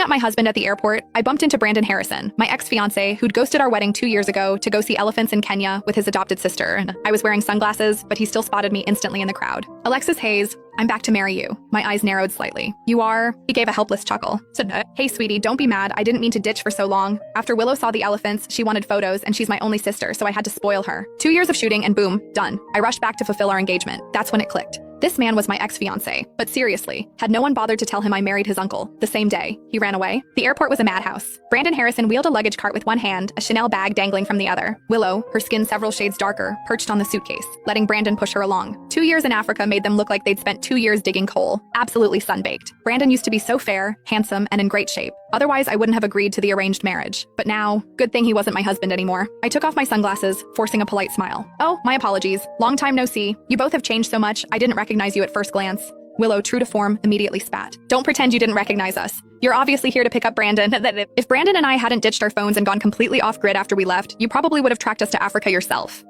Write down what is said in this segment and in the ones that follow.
up my husband at the airport, I bumped into Brandon Harrison, my ex-fiancé who'd ghosted our wedding 2 years ago to go see elephants in Kenya with his adopted sister, and I was wearing sunglasses, but he still spotted me instantly in the crowd. Alexis Hayes, I'm back to marry you. My eyes narrowed slightly. You are? He gave a helpless chuckle. Said, hey, sweetie, don't be mad. I didn't mean to ditch for so long. After Willow saw the elephants, she wanted photos, and she's my only sister, so I had to spoil her. 2 years of shooting, and boom, done. I rushed back to fulfill our engagement. That's when it clicked. This man was my ex-fiancé, but seriously, had no one bothered to tell him I married his uncle the same day he ran away? The airport was a madhouse. Brandon Harrison wheeled a luggage cart with one hand, a Chanel bag dangling from the other. Willow, her skin several shades darker, perched on the suitcase, letting Brandon push her along. 2 years in Africa made them look like they'd spent 2 years digging coal. Absolutely sunbaked. Brandon used to be so fair, handsome, and in great shape. Otherwise, I wouldn't have agreed to the arranged marriage. But now, good thing he wasn't my husband anymore. I took off my sunglasses, forcing a polite smile. Oh, my apologies. Long time no see. You both have changed so much, I didn't recognize you at first glance. Willow, true to form, immediately spat. Don't pretend you didn't recognize us. You're obviously here to pick up Brandon. If Brandon and I hadn't ditched our phones and gone completely off-grid after we left, you probably would have tracked us to Africa yourself.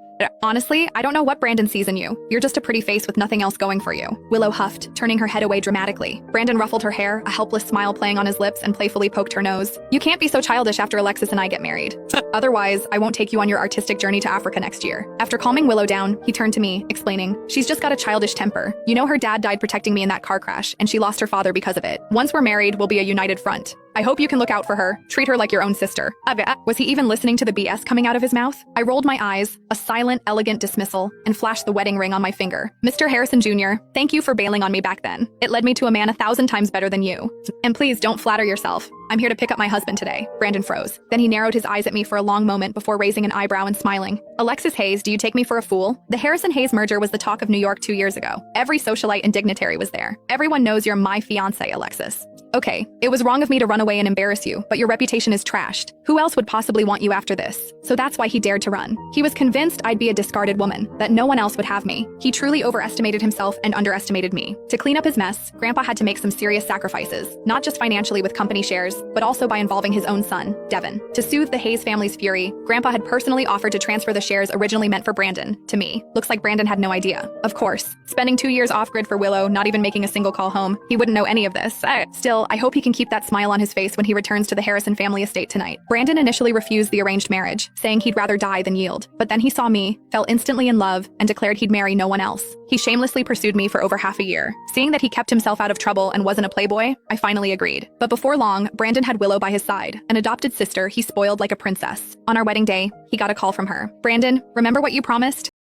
Honestly, I don't know what Brandon sees in you. You're just a pretty face with nothing else going for you. Willow huffed, turning her head away dramatically. Brandon ruffled her hair, a helpless smile playing on his lips, and playfully poked her nose. You can't be so childish after Alexis and I get married. Otherwise, I won't take you on your artistic journey to Africa next year. After calming Willow down, he turned to me, explaining, she's just got a childish temper. You know her dad died protecting me in that car crash, and she lost her father because of it. Once we're married, we'll be a united front. I hope you can look out for her. Treat her like your own sister. Was he even listening to the BS coming out of his mouth? I rolled my eyes, a silent, elegant dismissal, and flashed the wedding ring on my finger. Mr. Harrison Jr., thank you for bailing on me back then. It led me to a man 1,000 times better than you. And please don't flatter yourself. I'm here to pick up my husband today. Brandon froze. Then he narrowed his eyes at me for a long moment before raising an eyebrow and smiling. Alexis Hayes, do you take me for a fool? The Harrison-Hayes merger was the talk of New York 2 years ago. Every socialite and dignitary was there. Everyone knows you're my fiancé, Alexis. Okay, it was wrong of me to run away and embarrass you, but your reputation is trashed. Who else would possibly want you after this? So that's why he dared to run. He was convinced I'd be a discarded woman, that no one else would have me. He truly overestimated himself and underestimated me. To clean up his mess, Grandpa had to make some serious sacrifices, not just financially with company shares, but also by involving his own son, Devin. To soothe the Hayes family's fury, Grandpa had personally offered to transfer the shares originally meant for Brandon to me. Looks like Brandon had no idea. Of course, spending 2 years off-grid for Willow, not even making a single call home, he wouldn't know any of this. Still, I hope he can keep that smile on his face when he returns to the Harrison family estate tonight. Brandon initially refused the arranged marriage, saying he'd rather die than yield. But then he saw me, fell instantly in love, and declared he'd marry no one else. He shamelessly pursued me for over half a year. Seeing that he kept himself out of trouble and wasn't a playboy, I finally agreed. But before long, Brandon had Willow by his side, an adopted sister he spoiled like a princess. On our wedding day, he got a call from her. Brandon, remember what you promised?